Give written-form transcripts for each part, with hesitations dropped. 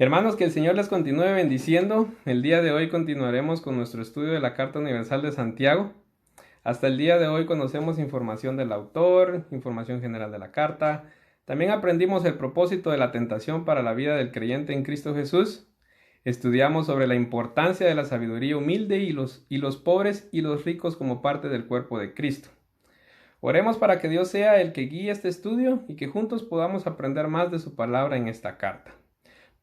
Hermanos, que el Señor les continúe bendiciendo. El día de hoy continuaremos con nuestro estudio de la Carta Universal de Santiago. Hasta el día de hoy conocemos información del autor, información general de la carta. También aprendimos el propósito de la tentación para la vida del creyente en Cristo Jesús. Estudiamos sobre la importancia de la sabiduría humilde y los pobres y los ricos como parte del cuerpo de Cristo. Oremos para que Dios sea el que guíe este estudio y que juntos podamos aprender más de su palabra en esta carta.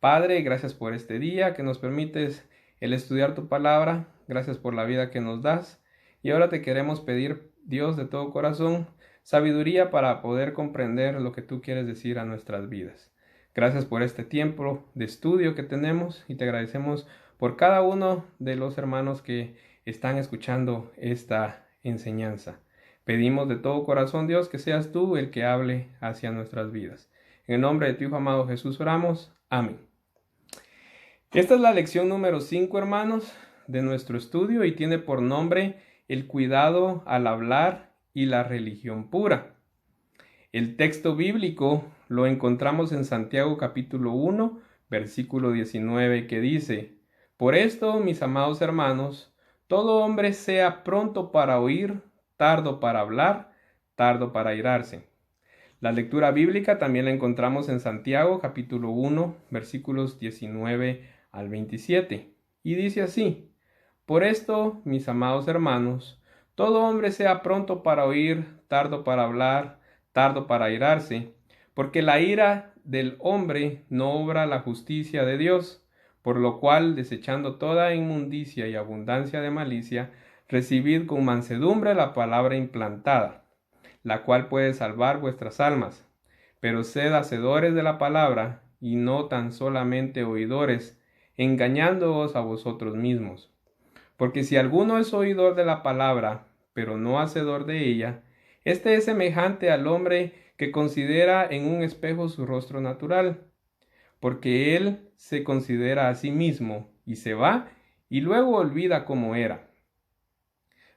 Padre, gracias por este día que nos permites el estudiar tu palabra. Gracias por la vida que nos das. Y ahora te queremos pedir, Dios, de todo corazón, sabiduría para poder comprender lo que tú quieres decir a nuestras vidas. Gracias por este tiempo de estudio que tenemos y te agradecemos por cada uno de los hermanos que están escuchando esta enseñanza. Pedimos de todo corazón, Dios, que seas tú el que hable hacia nuestras vidas. En el nombre de tu Hijo amado Jesús oramos. Amén. Esta es la lección número 5, hermanos, de nuestro estudio y tiene por nombre el cuidado al hablar y la religión pura. El texto bíblico lo encontramos en Santiago capítulo 1, versículo 19, que dice: Por esto, mis amados hermanos, todo hombre sea pronto para oír, tardo para hablar, tardo para airarse. La lectura bíblica también la encontramos en Santiago capítulo 1, versículos 19 al 27, y dice así: Por esto, mis amados hermanos, todo hombre sea pronto para oír, tardo para hablar, tardo para airarse, porque la ira del hombre no obra la justicia de Dios, por lo cual, desechando toda inmundicia y abundancia de malicia, recibid con mansedumbre la palabra implantada, la cual puede salvar vuestras almas. Pero sed hacedores de la palabra, y no tan solamente oidores, engañándoos a vosotros mismos. Porque si alguno es oidor de la palabra, pero no hacedor de ella, este es semejante al hombre que considera en un espejo su rostro natural, porque él se considera a sí mismo, y se va, y luego olvida cómo era.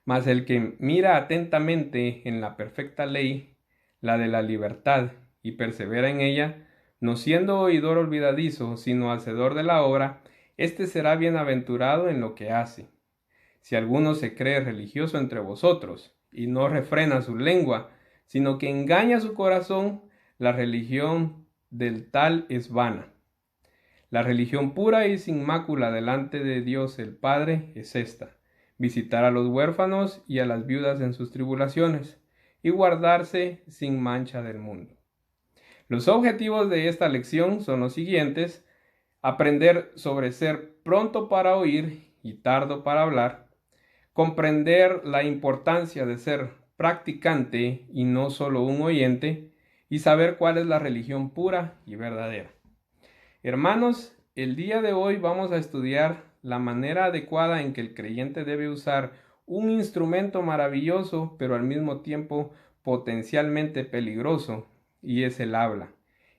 Mas el que mira atentamente en la perfecta ley, la de la libertad, y persevera en ella, no siendo oidor olvidadizo, sino hacedor de la obra, éste será bienaventurado en lo que hace. Si alguno se cree religioso entre vosotros, y no refrena su lengua, sino que engaña su corazón, la religión del tal es vana. La religión pura y sin mácula delante de Dios el Padre es esta: visitar a los huérfanos y a las viudas en sus tribulaciones, y guardarse sin mancha del mundo. Los objetivos de esta lección son los siguientes: aprender sobre ser pronto para oír y tardo para hablar, comprender la importancia de ser practicante y no solo un oyente, y saber cuál es la religión pura y verdadera. Hermanos, el día de hoy vamos a estudiar la manera adecuada en que el creyente debe usar un instrumento maravilloso, pero al mismo tiempo potencialmente peligroso, y es el habla.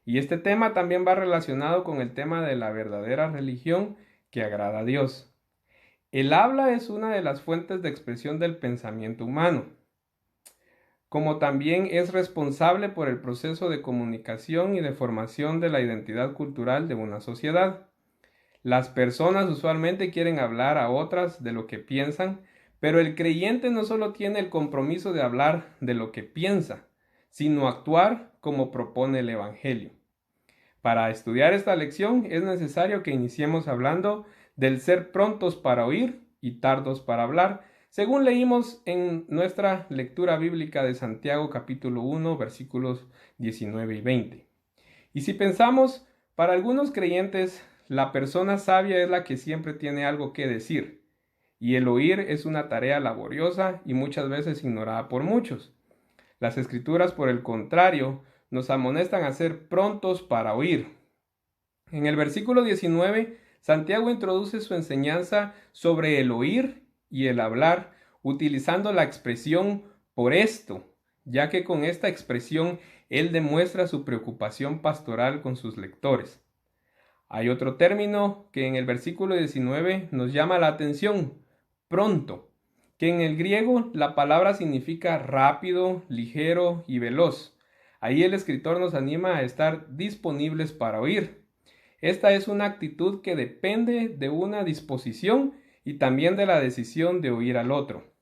Y este tema también va relacionado con el tema de la verdadera religión que agrada a Dios. El habla es una de las fuentes de expresión del pensamiento humano, como también es responsable por el proceso de comunicación y de formación de la identidad cultural de una sociedad. Las personas usualmente quieren hablar a otras de lo que piensan, pero el creyente no solo tiene el compromiso de hablar de lo que piensa, sino actuar como propone el Evangelio. Para estudiar esta lección es necesario que iniciemos hablando del ser prontos para oír y tardos para hablar, según leímos en nuestra lectura bíblica de Santiago capítulo 1, versículos 19 y 20. Y si pensamos, para algunos creyentes, la persona sabia es la que siempre tiene algo que decir, y el oír es una tarea laboriosa y muchas veces ignorada por muchos. Las Escrituras, por el contrario, nos amonestan a ser prontos para oír. En el versículo 19, Santiago introduce su enseñanza sobre el oír y el hablar, utilizando la expresión por esto, ya que con esta expresión él demuestra su preocupación pastoral con sus lectores. Hay otro término que en el versículo 19 nos llama la atención: pronto, que en el griego la palabra significa rápido, ligero y veloz. Ahí el escritor nos anima a estar disponibles para oír. Esta es una actitud que depende de una disposición y también de la decisión de oír al otro,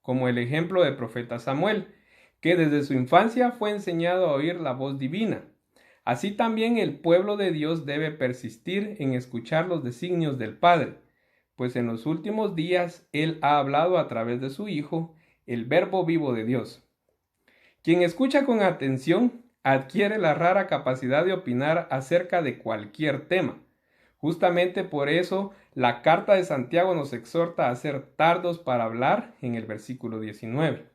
como el ejemplo del profeta Samuel, que desde su infancia fue enseñado a oír la voz divina. Así también el pueblo de Dios debe persistir en escuchar los designios del Padre, pues en los últimos días Él ha hablado a través de su Hijo, el Verbo vivo de Dios. Quien escucha con atención adquiere la rara capacidad de opinar acerca de cualquier tema. Justamente por eso la carta de Santiago nos exhorta a ser tardos para hablar en el versículo 19.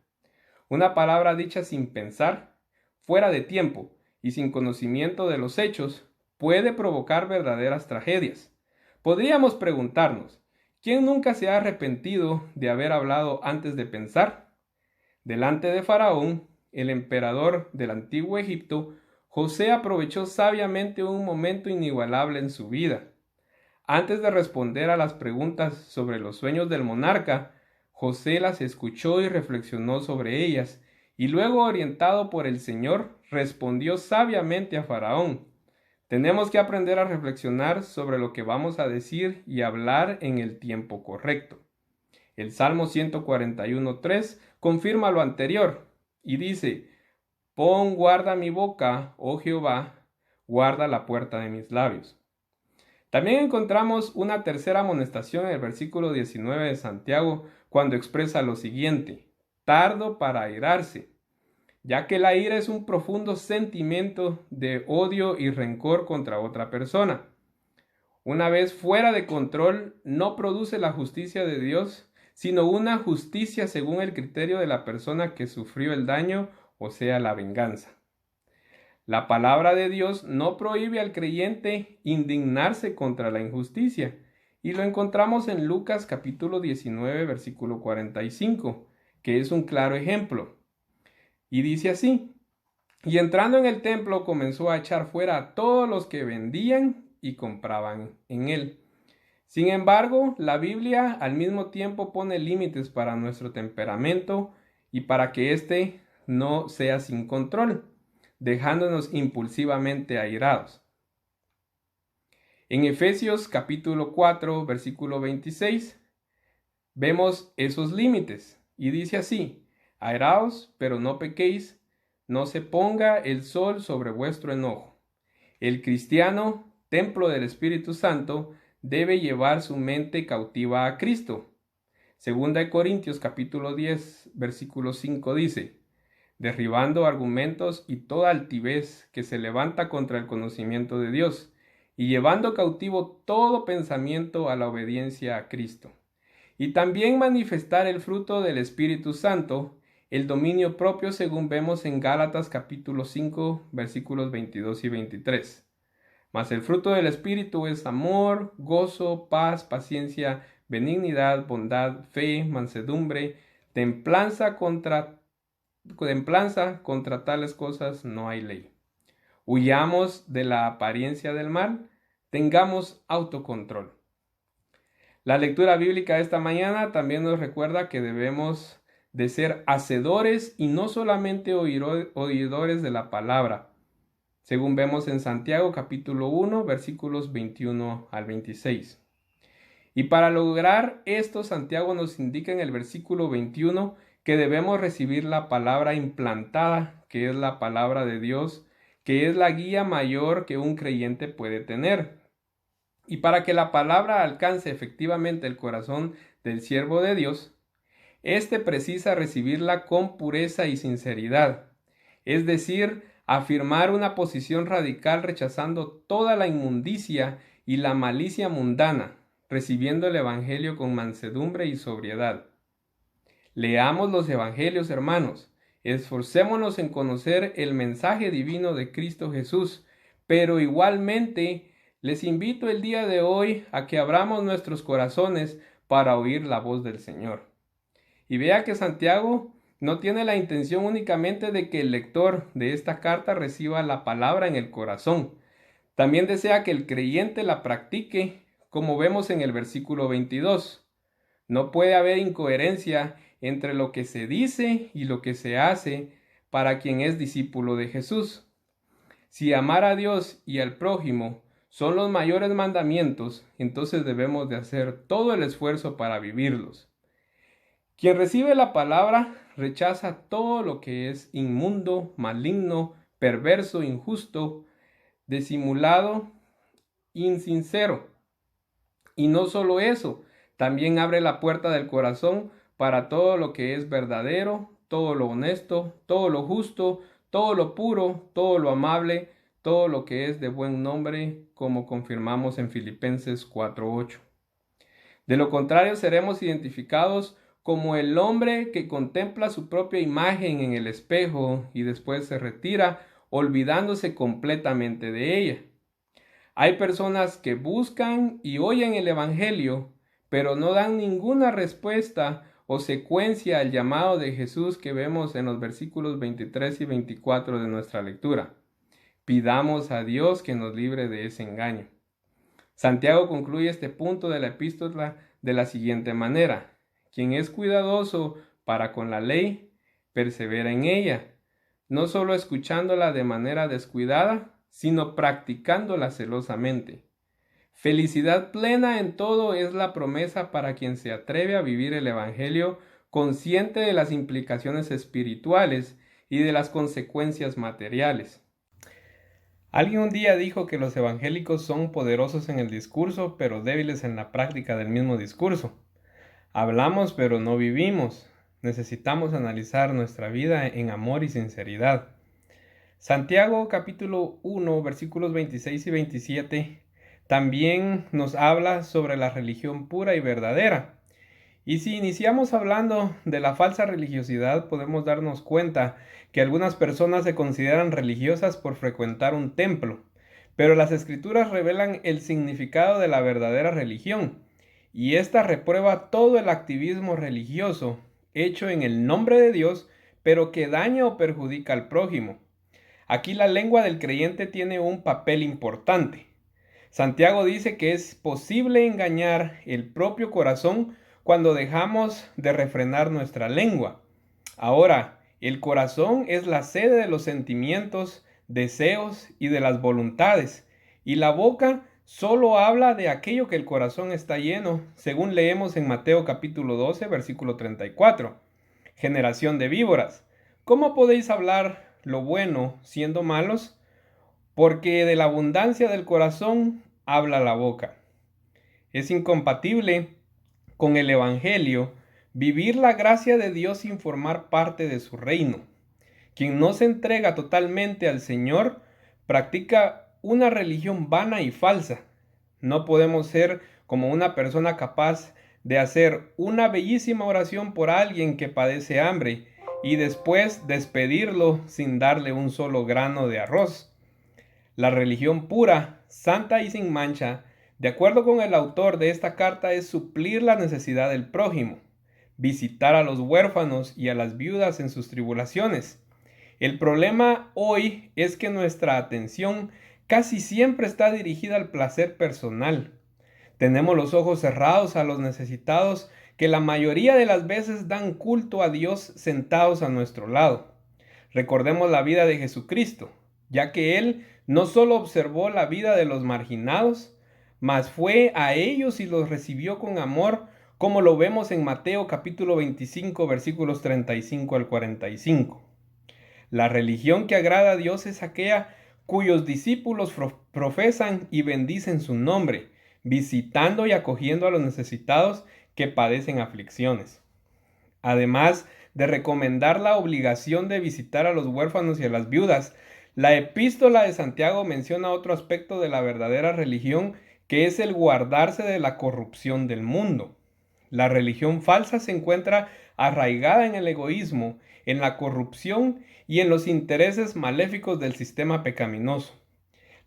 Una palabra dicha sin pensar, fuera de tiempo y sin conocimiento de los hechos, puede provocar verdaderas tragedias. Podríamos preguntarnos, ¿quién nunca se ha arrepentido de haber hablado antes de pensar? Delante de Faraón, el emperador del antiguo Egipto, José aprovechó sabiamente un momento inigualable en su vida. Antes de responder a las preguntas sobre los sueños del monarca, José las escuchó y reflexionó sobre ellas, y luego, orientado por el Señor, respondió sabiamente a Faraón. Tenemos que aprender a reflexionar sobre lo que vamos a decir y hablar en el tiempo correcto. El Salmo 141:3 confirma lo anterior y dice: Pon guarda mi boca, oh Jehová, guarda la puerta de mis labios. También encontramos una tercera amonestación en el versículo 19 de Santiago, cuando expresa lo siguiente: tardo para airarse, ya que la ira es un profundo sentimiento de odio y rencor contra otra persona. Una vez fuera de control, no produce la justicia de Dios, sino una justicia según el criterio de la persona que sufrió el daño, o sea, la venganza. La palabra de Dios no prohíbe al creyente indignarse contra la injusticia, y lo encontramos en Lucas capítulo 19, versículo 45, que es un claro ejemplo. Y dice así: y entrando en el templo comenzó a echar fuera a todos los que vendían y compraban en él. Sin embargo, la Biblia al mismo tiempo pone límites para nuestro temperamento y para que éste no sea sin control, dejándonos impulsivamente airados. En Efesios capítulo 4, versículo 26, vemos esos límites y dice así: airaos, pero no pequéis, no se ponga el sol sobre vuestro enojo. El cristiano, templo del Espíritu Santo, debe llevar su mente cautiva a Cristo. Segunda de Corintios capítulo 10, versículo 5 dice: derribando argumentos y toda altivez que se levanta contra el conocimiento de Dios, y llevando cautivo todo pensamiento a la obediencia a Cristo. Y también manifestar el fruto del Espíritu Santo, el dominio propio, según vemos en Gálatas capítulo 5, versículos 22 y 23. Mas el fruto del Espíritu es amor, gozo, paz, paciencia, benignidad, bondad, fe, mansedumbre, templanza. Contra tales cosas no hay ley. Huyamos de la apariencia del mal, tengamos autocontrol. La lectura bíblica de esta mañana también nos recuerda que debemos de ser hacedores y no solamente oidores de la palabra, según vemos en Santiago capítulo 1, versículos 21 al 26. Y para lograr esto, Santiago nos indica en el versículo 21 que debemos recibir la palabra implantada, que es la palabra de Dios, que es la guía mayor que un creyente puede tener. Y para que la palabra alcance efectivamente el corazón del siervo de Dios, éste precisa recibirla con pureza y sinceridad, es decir, afirmar una posición radical rechazando toda la inmundicia y la malicia mundana, recibiendo el Evangelio con mansedumbre y sobriedad. Leamos los Evangelios, hermanos, esforcémonos en conocer el mensaje divino de Cristo Jesús, pero igualmente les invito el día de hoy a que abramos nuestros corazones para oír la voz del Señor. Y vea que Santiago no tiene la intención únicamente de que el lector de esta carta reciba la palabra en el corazón. También desea que el creyente la practique, como vemos en el versículo 22. No puede haber incoherencia entre lo que se dice y lo que se hace para quien es discípulo de Jesús. Si amar a Dios y al prójimo Son los mayores mandamientos, entonces debemos de hacer todo el esfuerzo para vivirlos. Quien recibe la palabra rechaza todo lo que es inmundo, maligno, perverso, injusto, disimulado, insincero. Y no solo eso, también abre la puerta del corazón para todo lo que es verdadero, todo lo honesto, todo lo justo, todo lo puro, todo lo amable, todo lo que es de buen nombre, como confirmamos en Filipenses 4:8. De lo contrario, seremos identificados como el hombre que contempla su propia imagen en el espejo y después se retira, olvidándose completamente de ella. Hay personas que buscan y oyen el Evangelio, pero no dan ninguna respuesta o secuencia al llamado de Jesús que vemos en los versículos 23 y 24 de nuestra lectura. Pidamos a Dios que nos libre de ese engaño. Santiago concluye este punto de la epístola de la siguiente manera: quien es cuidadoso para con la ley, persevera en ella, no solo escuchándola de manera descuidada, sino practicándola celosamente. Felicidad plena en todo es la promesa para quien se atreve a vivir el Evangelio consciente de las implicaciones espirituales y de las consecuencias materiales. Alguien un día dijo que los evangélicos son poderosos en el discurso, pero débiles en la práctica del mismo discurso. Hablamos, pero no vivimos. Necesitamos analizar nuestra vida en amor y sinceridad. Santiago capítulo 1 versículos 26 y 27 también nos habla sobre la religión pura y verdadera. Y si iniciamos hablando de la falsa religiosidad, podemos darnos cuenta que algunas personas se consideran religiosas por frecuentar un templo, pero las escrituras revelan el significado de la verdadera religión, y esta reprueba todo el activismo religioso hecho en el nombre de Dios, pero que daña o perjudica al prójimo. Aquí la lengua del creyente tiene un papel importante. Santiago dice que es posible engañar el propio corazón cuando dejamos de refrenar nuestra lengua. Ahora, el corazón es la sede de los sentimientos, deseos y de las voluntades, y la boca solo habla de aquello que el corazón está lleno, según leemos en Mateo capítulo 12, versículo 34. Generación de víboras, ¿cómo podéis hablar lo bueno siendo malos? Porque de la abundancia del corazón habla la boca. Es incompatible con el Evangelio vivir la gracia de Dios sin formar parte de su reino. Quien no se entrega totalmente al Señor practica una religión vana y falsa. No podemos ser como una persona capaz de hacer una bellísima oración por alguien que padece hambre y después despedirlo sin darle un solo grano de arroz. La religión pura, santa y sin mancha, de acuerdo con el autor de esta carta, es suplir la necesidad del prójimo, visitar a los huérfanos y a las viudas en sus tribulaciones. El problema hoy es que nuestra atención casi siempre está dirigida al placer personal. Tenemos los ojos cerrados a los necesitados que la mayoría de las veces dan culto a Dios sentados a nuestro lado. Recordemos la vida de Jesucristo, ya que Él no solo observó la vida de los marginados, mas fue a ellos y los recibió con amor, como lo vemos en Mateo capítulo 25, versículos 35 al 45. La religión que agrada a Dios es aquella cuyos discípulos profesan y bendicen su nombre, visitando y acogiendo a los necesitados que padecen aflicciones. Además de recomendar la obligación de visitar a los huérfanos y a las viudas, la epístola de Santiago menciona otro aspecto de la verdadera religión, que es el guardarse de la corrupción del mundo. La religión falsa se encuentra arraigada en el egoísmo, en la corrupción y en los intereses maléficos del sistema pecaminoso.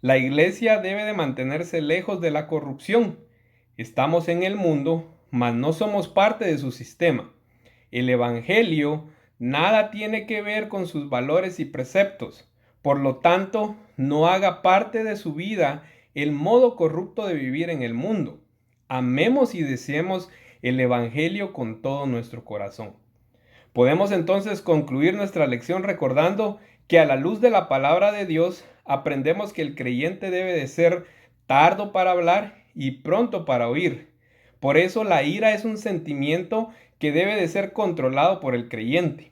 La iglesia debe de mantenerse lejos de la corrupción. Estamos en el mundo, mas no somos parte de su sistema. El Evangelio nada tiene que ver con sus valores y preceptos. Por lo tanto, no haga parte de su vida el modo corrupto de vivir en el mundo. Amemos y deseemos el Evangelio con todo nuestro corazón. Podemos entonces concluir nuestra lección recordando que a la luz de la palabra de Dios aprendemos que el creyente debe de ser tardo para hablar y pronto para oír. Por eso la ira es un sentimiento que debe de ser controlado por el creyente.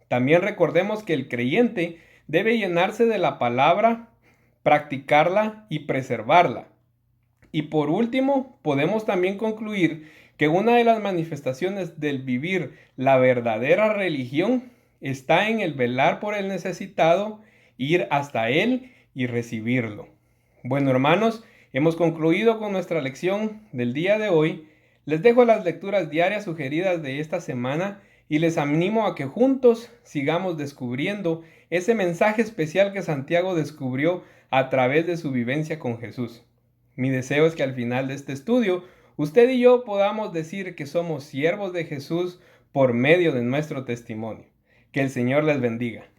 También recordemos que el creyente debe llenarse de la palabra, practicarla y preservarla. Y por último, podemos también concluir que una de las manifestaciones del vivir la verdadera religión está en el velar por el necesitado, ir hasta él y recibirlo. Bueno, hermanos, hemos concluido con nuestra lección del día de hoy. Les dejo las lecturas diarias sugeridas de esta semana y les animo a que juntos sigamos descubriendo ese mensaje especial que Santiago descubrió a través de su vivencia con Jesús. Mi deseo es que al final de este estudio, usted y yo podamos decir que somos siervos de Jesús por medio de nuestro testimonio. Que el Señor les bendiga.